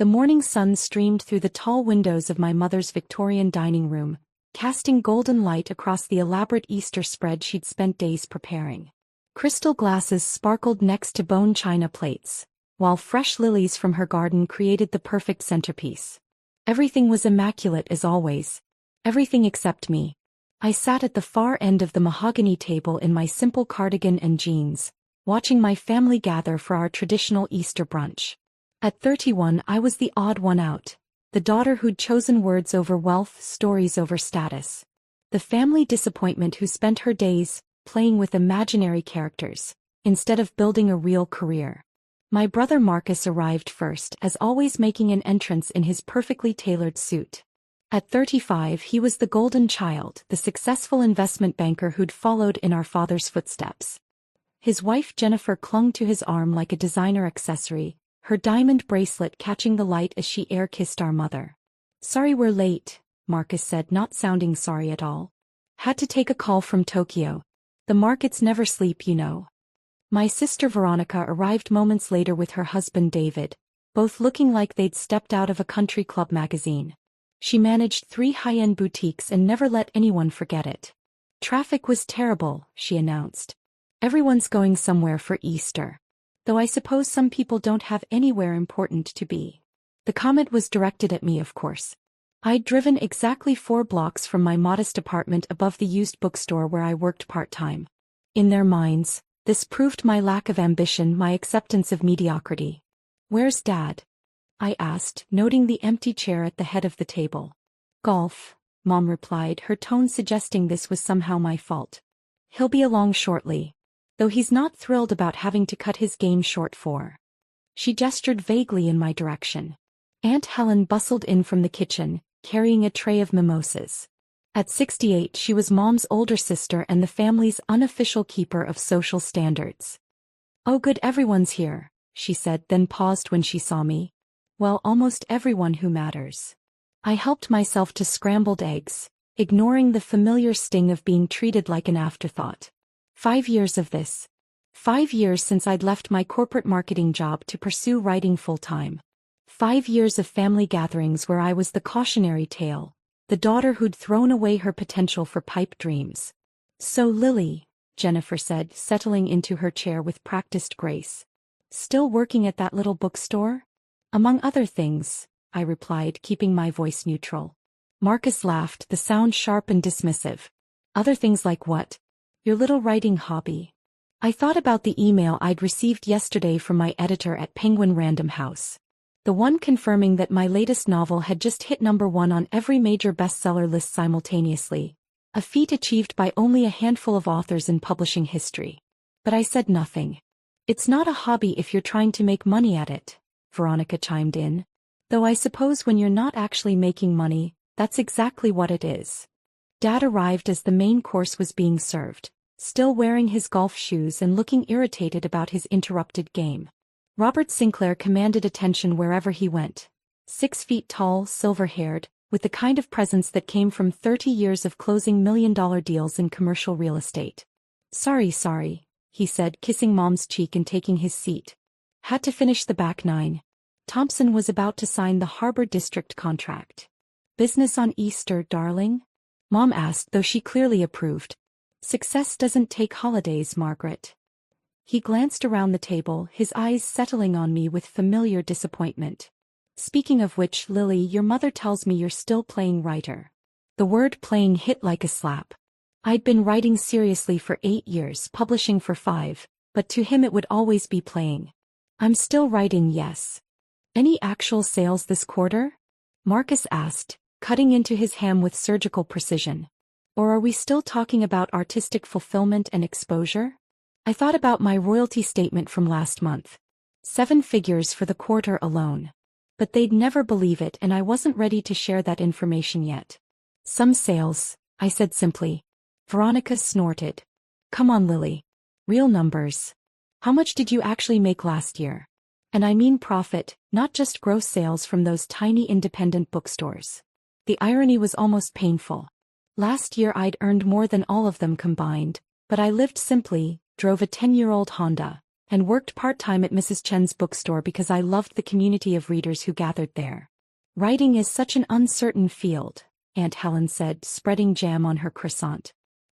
The morning sun streamed through the tall windows of my mother's Victorian dining room, casting golden light across the elaborate Easter spread she'd spent days preparing. Crystal glasses sparkled next to bone china plates, while fresh lilies from her garden created the perfect centerpiece. Everything was immaculate as always. Everything except me. I sat at the far end of the mahogany table in my simple cardigan and jeans, watching my family gather for our traditional Easter brunch. At 31, I was the odd one out, the daughter who'd chosen words over wealth, stories over status. The family disappointment who spent her days playing with imaginary characters, instead of building a real career. My brother Marcus arrived first, as always, making an entrance in his perfectly tailored suit. At 35, he was the golden child, the successful investment banker who'd followed in our father's footsteps. His wife Jennifer clung to his arm like a designer accessory, her diamond bracelet catching the light as she air-kissed our mother. "Sorry we're late," Marcus said, not sounding sorry at all. "Had to take a call from Tokyo. The markets never sleep, you know." My sister Veronica arrived moments later with her husband David, both looking like they'd stepped out of a country club magazine. She managed 3 high-end boutiques and never let anyone forget it. "Traffic was terrible," she announced. "Everyone's going somewhere for Easter. Though I suppose some people don't have anywhere important to be." The comment was directed at me, of course. I'd driven exactly 4 blocks from my modest apartment above the used bookstore where I worked part-time. In their minds, this proved my lack of ambition, my acceptance of mediocrity. "Where's Dad?" I asked, noting the empty chair at the head of the table. "Golf," Mom replied, her tone suggesting this was somehow my fault. "He'll be along shortly. Though he's not thrilled about having to cut his game short for." She gestured vaguely in my direction. Aunt Helen bustled in from the kitchen, carrying a tray of mimosas. At 68, she was Mom's older sister and the family's unofficial keeper of social standards. "Oh good, everyone's here," she said, then paused when she saw me. "Well, almost everyone who matters." I helped myself to scrambled eggs, ignoring the familiar sting of being treated like an afterthought. 5 years of this. 5 years since I'd left my corporate marketing job to pursue writing full-time. 5 years of family gatherings where I was the cautionary tale, the daughter who'd thrown away her potential for pipe dreams. "So Lily," Jennifer said, settling into her chair with practiced grace. "Still working at that little bookstore?" "Among other things," I replied, keeping my voice neutral. Marcus laughed, the sound sharp and dismissive. "Other things like what?" "Your little writing hobby." I thought about the email I'd received yesterday from my editor at Penguin Random House. The one confirming that my latest novel had just hit #1 on every major bestseller list simultaneously, a feat achieved by only a handful of authors in publishing history. But I said nothing. "It's not a hobby if you're trying to make money at it," Veronica chimed in. "Though I suppose when you're not actually making money, that's exactly what it is." Dad arrived as the main course was being served, still wearing his golf shoes and looking irritated about his interrupted game. Robert Sinclair commanded attention wherever he went. 6 feet tall, silver-haired, with the kind of presence that came from 30 years of closing million-dollar deals in commercial real estate. Sorry, he said, kissing Mom's cheek and taking his seat. "Had to finish the back 9. Thompson was about to sign the Harbor District contract." "Business on Easter, darling?" Mom asked, though she clearly approved. "Success doesn't take holidays, Margaret." He glanced around the table, his eyes settling on me with familiar disappointment. "Speaking of which, Lily, your mother tells me you're still playing writer." The word playing hit like a slap. I'd been writing seriously for 8 years, publishing for 5, but to him it would always be playing. "I'm still writing, yes." "Any actual sales this quarter?" Marcus asked, cutting into his ham with surgical precision. "Or are we still talking about artistic fulfillment and exposure?" I thought about my royalty statement from last month. 7 figures for the quarter alone. But they'd never believe it, and I wasn't ready to share that information yet. "Some sales," I said simply. Veronica snorted. "Come on, Lily. Real numbers. How much did you actually make last year? And I mean profit, not just gross sales from those tiny independent bookstores." The irony was almost painful. Last year I'd earned more than all of them combined, but I lived simply, drove a 10-year-old Honda, and worked part-time at Mrs. Chen's bookstore because I loved the community of readers who gathered there. Writing is such an uncertain field, Aunt Helen said, spreading jam on her croissant.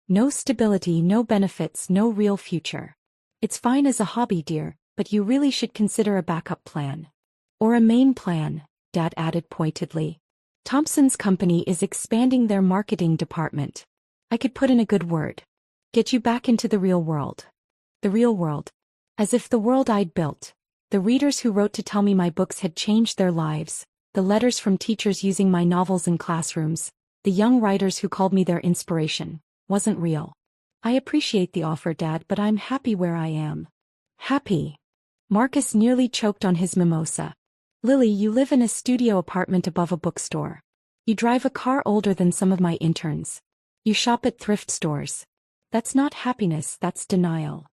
No stability, no benefits, no real future. It's fine as a hobby, dear, but you really should consider a backup plan. Or a main plan, Dad added pointedly. Thompson's company is expanding their marketing department. I could put in a good word. Get you back into the real world. The real world. As if the world I'd built, the readers who wrote to tell me my books had changed their lives, the letters from teachers using my novels in classrooms, the young writers who called me their inspiration, wasn't real. I appreciate the offer, Dad, but I'm happy where I am. Happy? Marcus nearly choked on his mimosa. Lily, you live in a studio apartment above a bookstore. You drive a car older than some of my interns. You shop at thrift stores. That's not happiness, that's denial.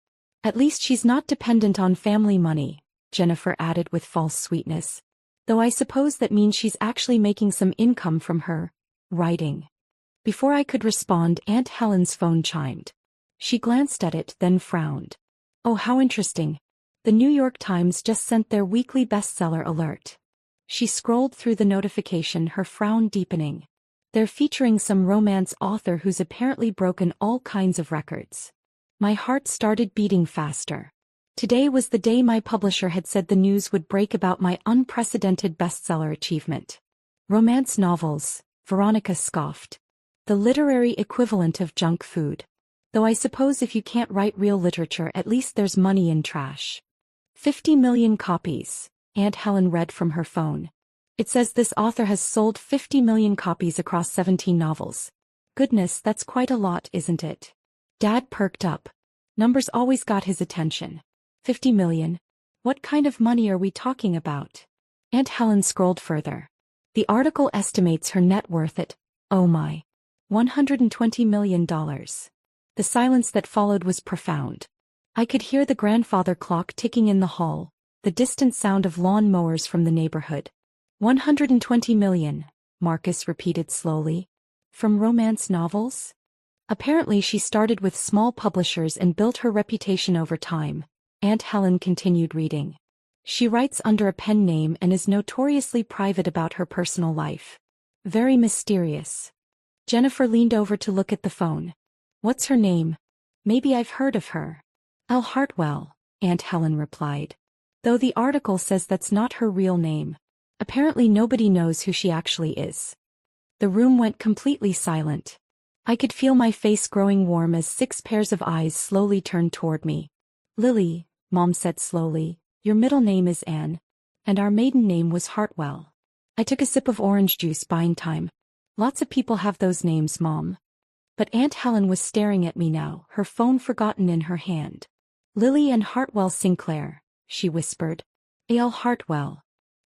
At least she's not dependent on family money, Jennifer added with false sweetness. Though I suppose that means she's actually making some income from her writing. Before I could respond, Aunt Helen's phone chimed. She glanced at it, then frowned. Oh, how interesting. The New York Times just sent their weekly bestseller alert. She scrolled through the notification, her frown deepening. They're featuring some romance author who's apparently broken all kinds of records. My heart started beating faster. Today was the day my publisher had said the news would break about my unprecedented bestseller achievement. Romance novels, Veronica scoffed. The literary equivalent of junk food. Though I suppose if you can't write real literature, at least there's money in trash. 50 million copies, Aunt Helen read from her phone. It says this author has sold 50 million copies across 17 novels. Goodness, that's quite a lot, isn't it? Dad perked up. Numbers always got his attention. 50 million? What kind of money are we talking about? Aunt Helen scrolled further. The article estimates her net worth at, oh my, $120 million. The silence that followed was profound. I could hear the grandfather clock ticking in the hall, the distant sound of lawn mowers from the neighborhood. 120 million, Marcus repeated slowly. From romance novels? Apparently she started with small publishers and built her reputation over time, Aunt Helen continued reading. She writes under a pen name and is notoriously private about her personal life. Very mysterious. Jennifer leaned over to look at the phone. What's her name? Maybe I've heard of her. Elle Hartwell, Aunt Helen replied. Though the article says that's not her real name. Apparently nobody knows who she actually is. The room went completely silent. I could feel my face growing warm as 6 pairs of eyes slowly turned toward me. Lily, Mom said slowly, your middle name is Anne. And our maiden name was Hartwell. I took a sip of orange juice, buying time. Lots of people have those names, Mom. But Aunt Helen was staring at me now, her phone forgotten in her hand. Lily and Hartwell Sinclair, she whispered. A.L. Hartwell.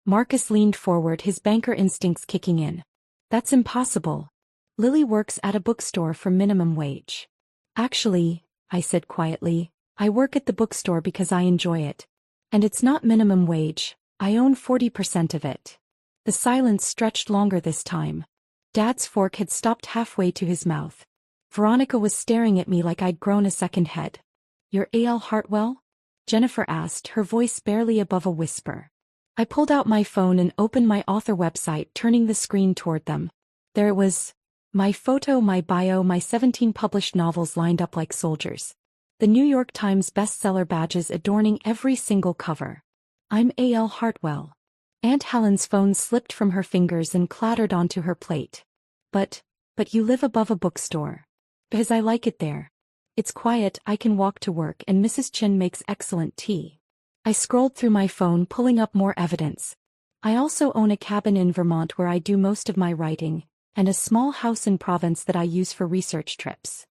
Marcus leaned forward, his banker instincts kicking in. That's impossible. Lily works at a bookstore for minimum wage. Actually, I said quietly, I work at the bookstore because I enjoy it. And it's not minimum wage, I own 40% of it. The silence stretched longer this time. Dad's fork had stopped halfway to his mouth. Veronica was staring at me like I'd grown a second head. You're A.L. Hartwell? Jennifer asked, her voice barely above a whisper. I pulled out my phone and opened my author website, turning the screen toward them. There it was. My photo, my bio, my 17 published novels lined up like soldiers. The New York Times bestseller badges adorning every single cover. I'm A.L. Hartwell. Aunt Helen's phone slipped from her fingers and clattered onto her plate. But you live above a bookstore. Because I like it there. It's quiet, I can walk to work, and Mrs. Chin makes excellent tea. I scrolled through my phone, pulling up more evidence. I also own a cabin in Vermont where I do most of my writing, and a small house in Provence that I use for research trips.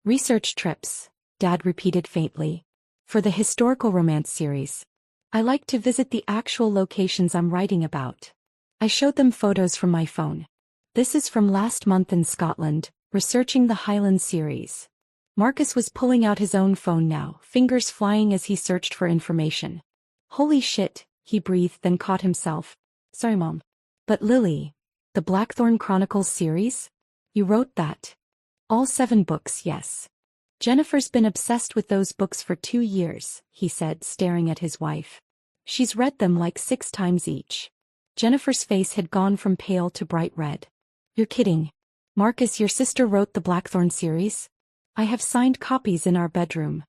Research trips, Dad repeated faintly. For the historical romance series. I like to visit the actual locations I'm writing about. I showed them photos from my phone. This is from last month in Scotland, researching the Highland series. Marcus was pulling out his own phone now, fingers flying as he searched for information. Holy shit, he breathed, then caught himself. Sorry, Mom. But Lily, the Blackthorn Chronicles series? You wrote that? All 7 books, yes. Jennifer's been obsessed with those books for 2 years, he said, staring at his wife. She's read them like 6 times each. Jennifer's face had gone from pale to bright red. You're kidding. Marcus, your sister wrote the Blackthorn series? I have signed copies in our bedroom.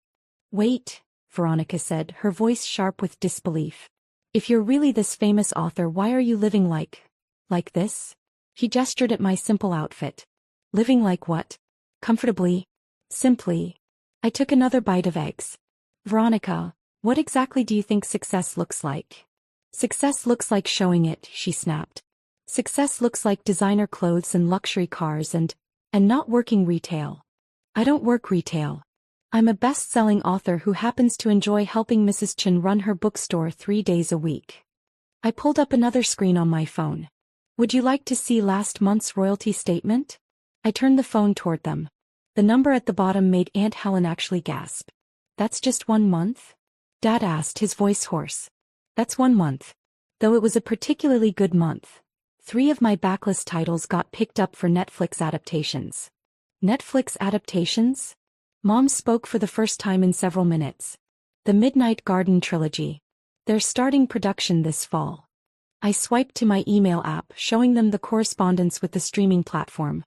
Wait, Veronica said, her voice sharp with disbelief. If you're really this famous author, why are you living like this? He gestured at my simple outfit. Living like what? Comfortably. Simply. I took another bite of eggs. Veronica, what exactly do you think success looks like? Success looks like showing it, she snapped. Success looks like designer clothes and luxury cars and not working retail. I don't work retail. I'm a best-selling author who happens to enjoy helping Mrs. Chen run her bookstore 3 days a week. I pulled up another screen on my phone. Would you like to see last month's royalty statement? I turned the phone toward them. The number at the bottom made Aunt Helen actually gasp. That's just 1 month? Dad asked, his voice hoarse. That's 1 month. Though it was a particularly good month. 3 of my backlist titles got picked up for Netflix adaptations. Netflix adaptations? Mom spoke for the first time in several minutes. The Midnight Garden trilogy. They're starting production this fall. I swiped to my email app, showing them the correspondence with the streaming platform.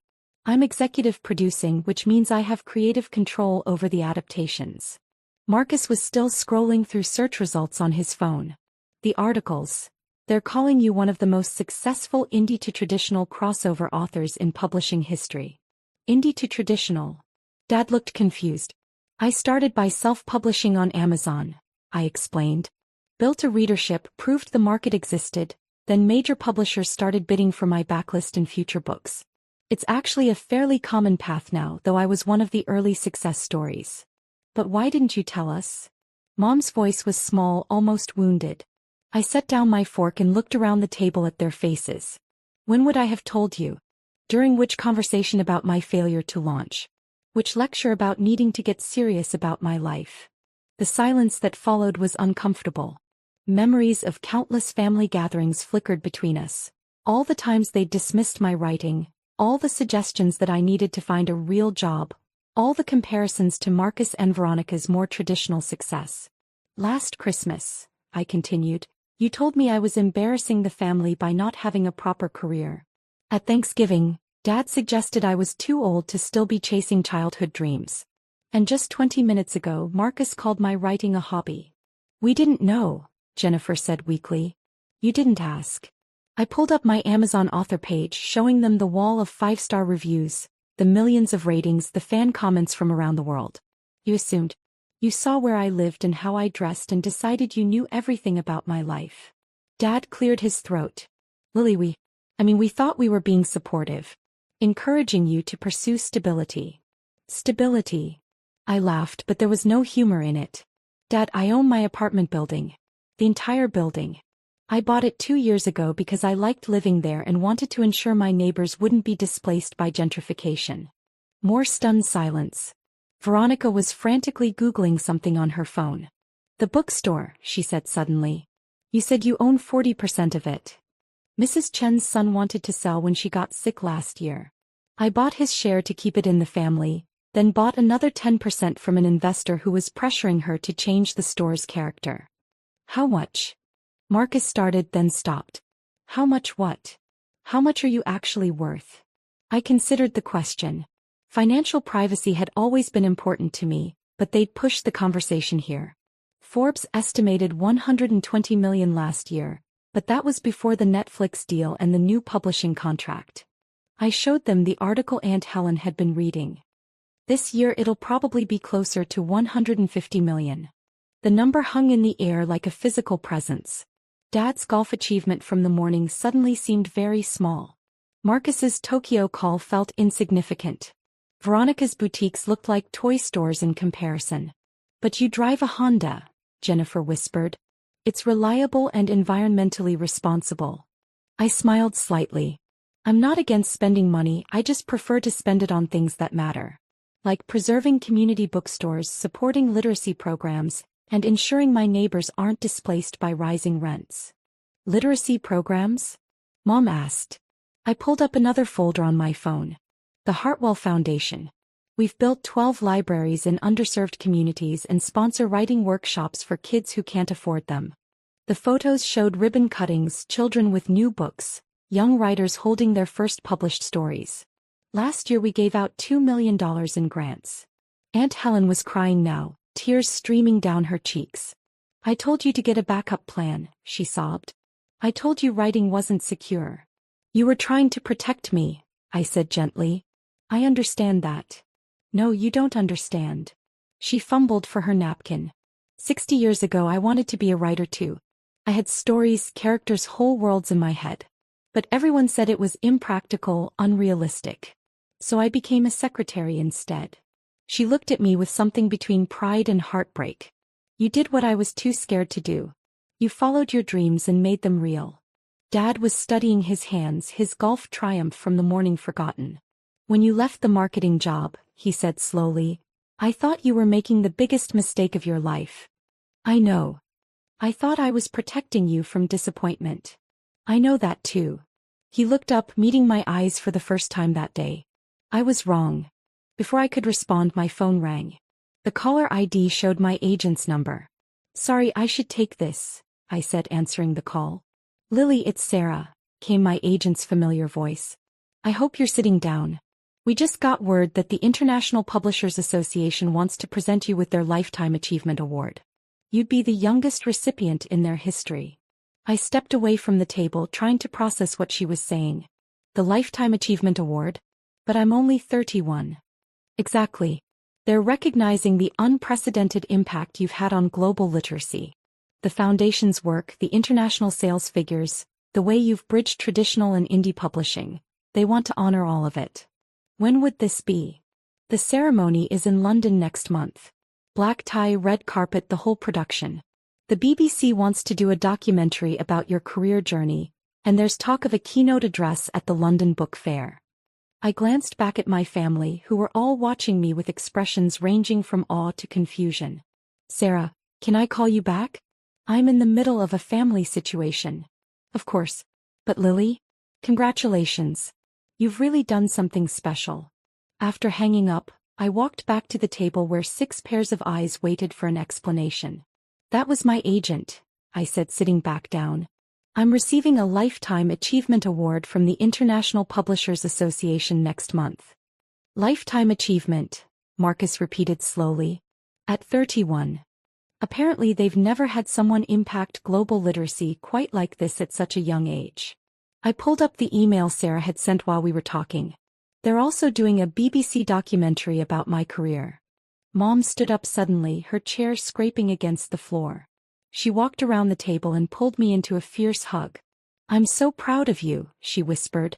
I'm executive producing, which means I have creative control over the adaptations. Marcus was still scrolling through search results on his phone. The articles. They're calling you one of the most successful indie to traditional crossover authors in publishing history. Indie to traditional. Dad looked confused. I started by self-publishing on Amazon, I explained. Built a readership, proved the market existed, then major publishers started bidding for my backlist and future books. It's actually a fairly common path now, though I was one of the early success stories. But why didn't you tell us? Mom's voice was small, almost wounded. I set down my fork and looked around the table at their faces. When would I have told you? During which conversation about my failure to launch? Which lecture about needing to get serious about my life? The silence that followed was uncomfortable. Memories of countless family gatherings flickered between us. All the times they dismissed my writing. All the suggestions that I needed to find a real job, all the comparisons to Marcus and Veronica's more traditional success. Last Christmas, I continued, you told me I was embarrassing the family by not having a proper career. At Thanksgiving, Dad suggested I was too old to still be chasing childhood dreams. And just 20 minutes ago, Marcus called my writing a hobby. We didn't know, Jennifer said weakly. You didn't ask. I pulled up my Amazon author page, showing them the wall of 5-star reviews, the millions of ratings, the fan comments from around the world. You assumed. You saw where I lived and how I dressed and decided you knew everything about my life. Dad cleared his throat. Lily, we thought we were being supportive. Encouraging you to pursue stability. Stability. I laughed, but there was no humor in it. Dad, I own my apartment building. The entire building. I bought it 2 years ago because I liked living there and wanted to ensure my neighbors wouldn't be displaced by gentrification. More stunned silence. Veronica was frantically Googling something on her phone. The bookstore, she said suddenly. You said you own 40% of it. Mrs. Chen's son wanted to sell when she got sick last year. I bought his share to keep it in the family, then bought another 10% from an investor who was pressuring her to change the store's character. How much? Marcus started, then stopped. How much what? How much are you actually worth? I considered the question. Financial privacy had always been important to me, but they'd pushed the conversation here. Forbes estimated $120 million last year, but that was before the Netflix deal and the new publishing contract. I showed them the article Aunt Helen had been reading. This year it'll probably be closer to $150 million. The number hung in the air like a physical presence. Dad's golf achievement from the morning suddenly seemed very small. Marcus's Tokyo call felt insignificant. Veronica's boutiques looked like toy stores in comparison. But you drive a Honda, Jennifer whispered. It's reliable and environmentally responsible. I smiled slightly. I'm not against spending money, I just prefer to spend it on things that matter. Like preserving community bookstores, supporting literacy programs, and ensuring my neighbors aren't displaced by rising rents. Literacy programs? Mom asked. I pulled up another folder on my phone. The Hartwell Foundation. We've built 12 libraries in underserved communities and sponsor writing workshops for kids who can't afford them. The photos showed ribbon cuttings, children with new books, young writers holding their first published stories. Last year we gave out $2 million in grants. Aunt Helen was crying now, tears streaming down her cheeks. I told you to get a backup plan, she sobbed. I told you writing wasn't secure. You were trying to protect me, I said gently. I understand that. No, you don't understand. She fumbled for her napkin. 60 years ago I wanted to be a writer too. I had stories, characters, whole worlds in my head. But everyone said it was impractical, unrealistic. So I became a secretary instead. She looked at me with something between pride and heartbreak. You did what I was too scared to do. You followed your dreams and made them real. Dad was studying his hands, his golf triumph from the morning forgotten. When you left the marketing job, he said slowly, I thought you were making the biggest mistake of your life. I know. I thought I was protecting you from disappointment. I know that too. He looked up, meeting my eyes for the first time that day. I was wrong. Before I could respond, my phone rang. The caller ID showed my agent's number. Sorry, I should take this, I said, answering the call. Lily, it's Sarah, came my agent's familiar voice. I hope you're sitting down. We just got word that the International Publishers Association wants to present you with their Lifetime Achievement Award. You'd be the youngest recipient in their history. I stepped away from the table, trying to process what she was saying. The Lifetime Achievement Award? But I'm only 31. Exactly. They're recognizing the unprecedented impact you've had on global literacy. The Foundation's work, the international sales figures, the way you've bridged traditional and indie publishing. They want to honor all of it. When would this be? The ceremony is in London next month. Black tie, red carpet, the whole production. The BBC wants to do a documentary about your career journey, and there's talk of a keynote address at the London Book Fair. I glanced back at my family, who were all watching me with expressions ranging from awe to confusion. Sarah, can I call you back? I'm in the middle of a family situation. Of course. But Lily? Congratulations. You've really done something special. After hanging up, I walked back to the table where 6 pairs of eyes waited for an explanation. That was my agent, I said, sitting back down. I'm receiving a Lifetime Achievement Award from the International Publishers Association next month. Lifetime Achievement, Marcus repeated slowly. At 31. Apparently they've never had someone impact global literacy quite like this at such a young age. I pulled up the email Sarah had sent while we were talking. They're also doing a BBC documentary about my career. Mom stood up suddenly, her chair scraping against the floor. She walked around the table and pulled me into a fierce hug. I'm so proud of you, she whispered.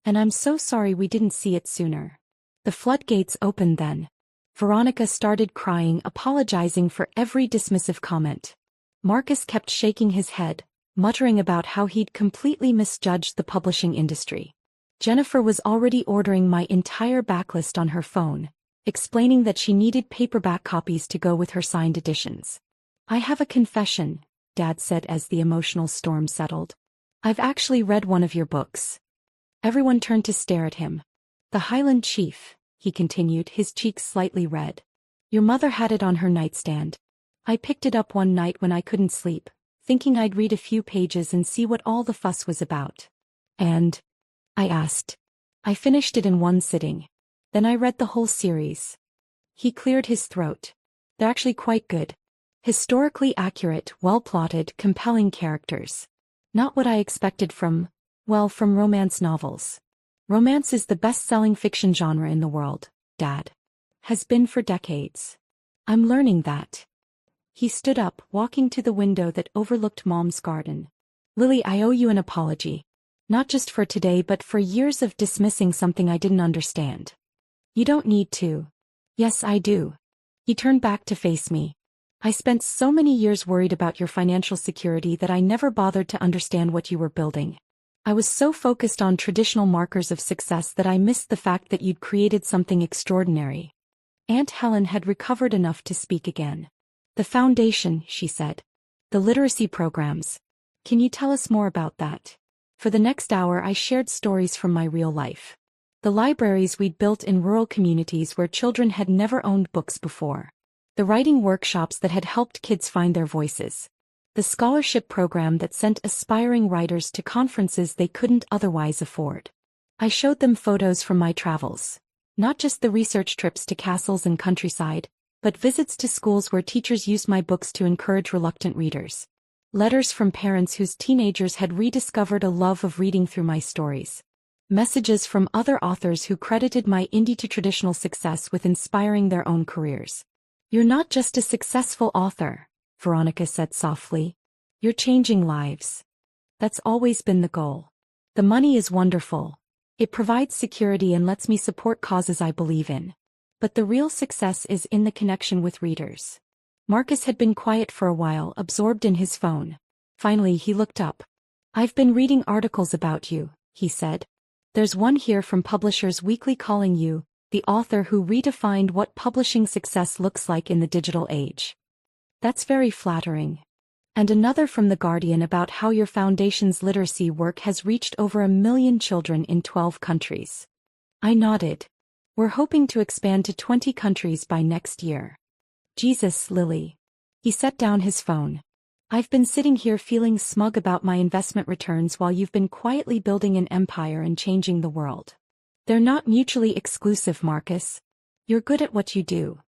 And I'm so sorry we didn't see it sooner. The floodgates opened then. Veronica started crying, apologizing for every dismissive comment. Marcus kept shaking his head, muttering about how he'd completely misjudged the publishing industry. Jennifer was already ordering my entire backlist on her phone, explaining that she needed paperback copies to go with her signed editions. I have a confession, Dad said as the emotional storm settled. I've actually read one of your books. Everyone turned to stare at him. The Highland Chief, he continued, his cheeks slightly red. Your mother had it on her nightstand. I picked it up one night when I couldn't sleep, thinking I'd read a few pages and see what all the fuss was about. And? I asked. I finished it in one sitting. Then I read the whole series. He cleared his throat. They're actually quite good. Historically accurate, well-plotted, compelling characters. Not what I expected from romance novels. Romance is the best-selling fiction genre in the world, Dad. Has been for decades. I'm learning that. He stood up, walking to the window that overlooked Mom's garden. Lily, I owe you an apology. Not just for today but for years of dismissing something I didn't understand. You don't need to. Yes, I do. He turned back to face me. I spent so many years worried about your financial security that I never bothered to understand what you were building. I was so focused on traditional markers of success that I missed the fact that you'd created something extraordinary. Aunt Helen had recovered enough to speak again. The foundation, she said. The literacy programs. Can you tell us more about that? For the next hour I shared stories from my real life. The libraries we'd built in rural communities where children had never owned books before. The writing workshops that had helped kids find their voices. The scholarship program that sent aspiring writers to conferences they couldn't otherwise afford. I showed them photos from my travels. Not just the research trips to castles and countryside, but visits to schools where teachers used my books to encourage reluctant readers. Letters from parents whose teenagers had rediscovered a love of reading through my stories. Messages from other authors who credited my indie to traditional success with inspiring their own careers. "You're not just a successful author," Veronica said softly. "You're changing lives. That's always been the goal. The money is wonderful. It provides security and lets me support causes I believe in. But the real success is in the connection with readers." Marcus had been quiet for a while, absorbed in his phone. Finally he looked up. "I've been reading articles about you," he said. "There's one here from Publishers Weekly calling you the author who redefined what publishing success looks like in the digital age." "That's very flattering." "And another from The Guardian about how your foundation's literacy work has reached over 1 million children in 12 countries." I nodded. "We're hoping to expand to 20 countries by next year." "Jesus, Lily." He set down his phone. "I've been sitting here feeling smug about my investment returns while you've been quietly building an empire and changing the world." "They're not mutually exclusive, Marcus. You're good at what you do.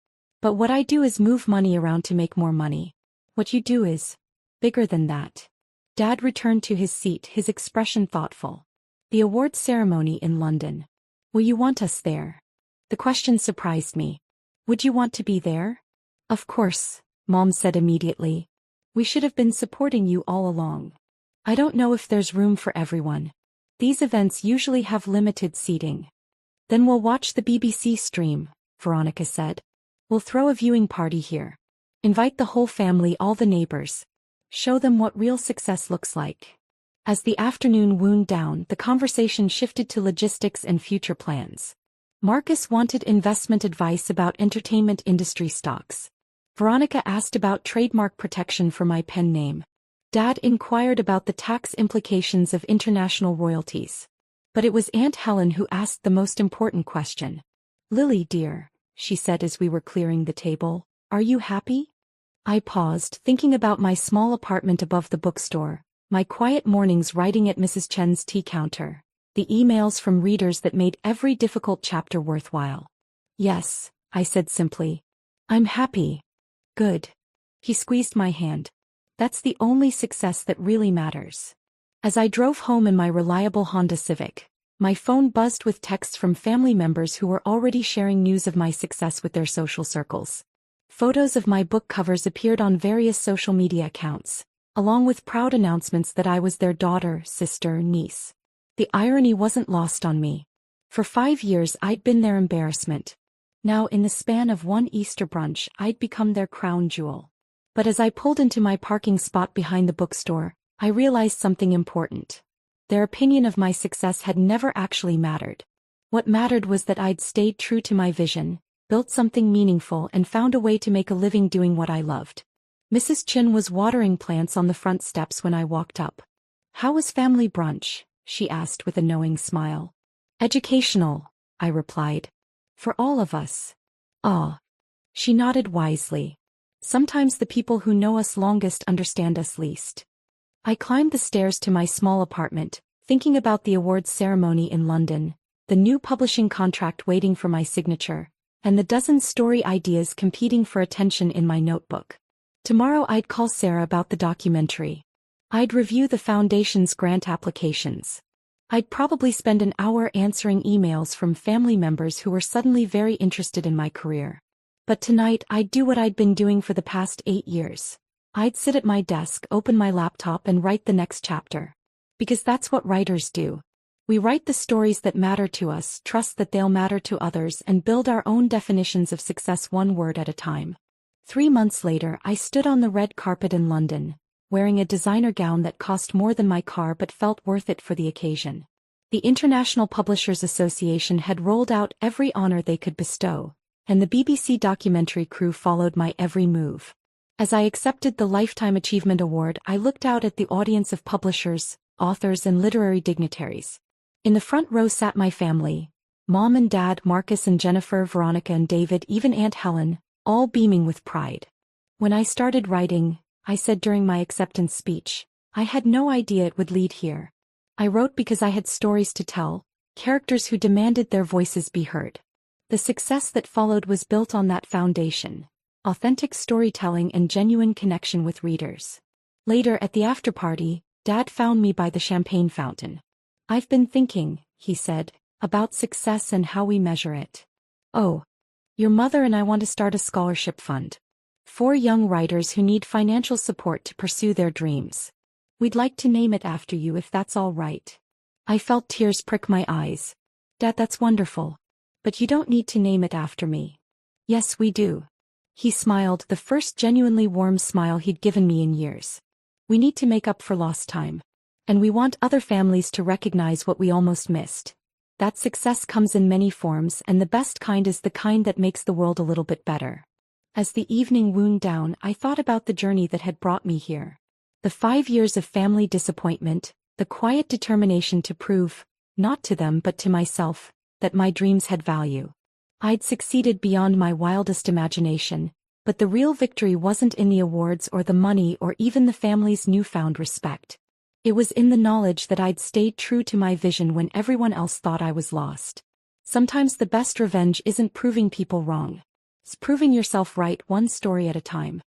But what I do is move money around to make more money. What you do is bigger than that." Dad returned to his seat, his expression thoughtful. "The awards ceremony in London. Will you want us there?" The question surprised me. "Would you want to be there?" "Of course," Mom said immediately. "We should have been supporting you all along." "I don't know if there's room for everyone. These events usually have limited seating." "Then we'll watch the BBC stream," Veronica said. "We'll throw a viewing party here. Invite the whole family, all the neighbors. Show them what real success looks like." As the afternoon wound down, the conversation shifted to logistics and future plans. Marcus wanted investment advice about entertainment industry stocks. Veronica asked about trademark protection for my pen name. Dad inquired about the tax implications of international royalties. But it was Aunt Helen who asked the most important question. "Lily, dear," she said as we were clearing the table, "are you happy?" I paused, thinking about my small apartment above the bookstore, my quiet mornings writing at Mrs. Chen's tea counter, the emails from readers that made every difficult chapter worthwhile. "Yes," I said simply. "I'm happy." "Good." He squeezed my hand. "That's the only success that really matters." As I drove home in my reliable Honda Civic, my phone buzzed with texts from family members who were already sharing news of my success with their social circles. Photos of my book covers appeared on various social media accounts, along with proud announcements that I was their daughter, sister, niece. The irony wasn't lost on me. For 5 years I'd been their embarrassment. Now in the span of one Easter brunch I'd become their crown jewel. But as I pulled into my parking spot behind the bookstore, I realized something important. Their opinion of my success had never actually mattered. What mattered was that I'd stayed true to my vision, built something meaningful and found a way to make a living doing what I loved. Mrs. Chen was watering plants on the front steps when I walked up. "How was family brunch?" she asked with a knowing smile. "Educational," I replied. "For all of us." "Ah." She nodded wisely. "Sometimes the people who know us longest understand us least." I climbed the stairs to my small apartment, thinking about the awards ceremony in London, the new publishing contract waiting for my signature, and the dozen story ideas competing for attention in my notebook. Tomorrow I'd call Sarah about the documentary. I'd review the foundation's grant applications. I'd probably spend an hour answering emails from family members who were suddenly very interested in my career. But tonight I'd do what I'd been doing for the past 8 years. I'd sit at my desk, open my laptop and write the next chapter. Because that's what writers do. We write the stories that matter to us, trust that they'll matter to others, and build our own definitions of success one word at a time. 3 months later I stood on the red carpet in London, wearing a designer gown that cost more than my car but felt worth it for the occasion. The International Publishers Association had rolled out every honor they could bestow, and the BBC documentary crew followed my every move. As I accepted the Lifetime Achievement Award, I looked out at the audience of publishers, authors and literary dignitaries. In the front row sat my family, Mom and Dad, Marcus and Jennifer, Veronica and David, even Aunt Helen, all beaming with pride. When I started writing, I said during my acceptance speech, I had no idea it would lead here. I wrote because I had stories to tell, characters who demanded their voices be heard. The success that followed was built on that foundation: authentic storytelling and genuine connection with readers. Later at the after-party, Dad found me by the champagne fountain. I've been thinking, he said, about success and how we measure it. Oh. Your mother and I want to start a scholarship fund. 4 young writers who need financial support to pursue their dreams. We'd like to name it after you if that's all right. I felt tears prick my eyes. Dad, that's wonderful. But you don't need to name it after me. Yes, we do. He smiled, the first genuinely warm smile he'd given me in years. We need to make up for lost time. And we want other families to recognize what we almost missed. That success comes in many forms, and the best kind is the kind that makes the world a little bit better. As the evening wound down, I thought about the journey that had brought me here. The 5 years of family disappointment, the quiet determination to prove, not to them but to myself, that my dreams had value. I'd succeeded beyond my wildest imagination, but the real victory wasn't in the awards or the money or even the family's newfound respect. It was in the knowledge that I'd stayed true to my vision when everyone else thought I was lost. Sometimes the best revenge isn't proving people wrong. It's proving yourself right, one story at a time.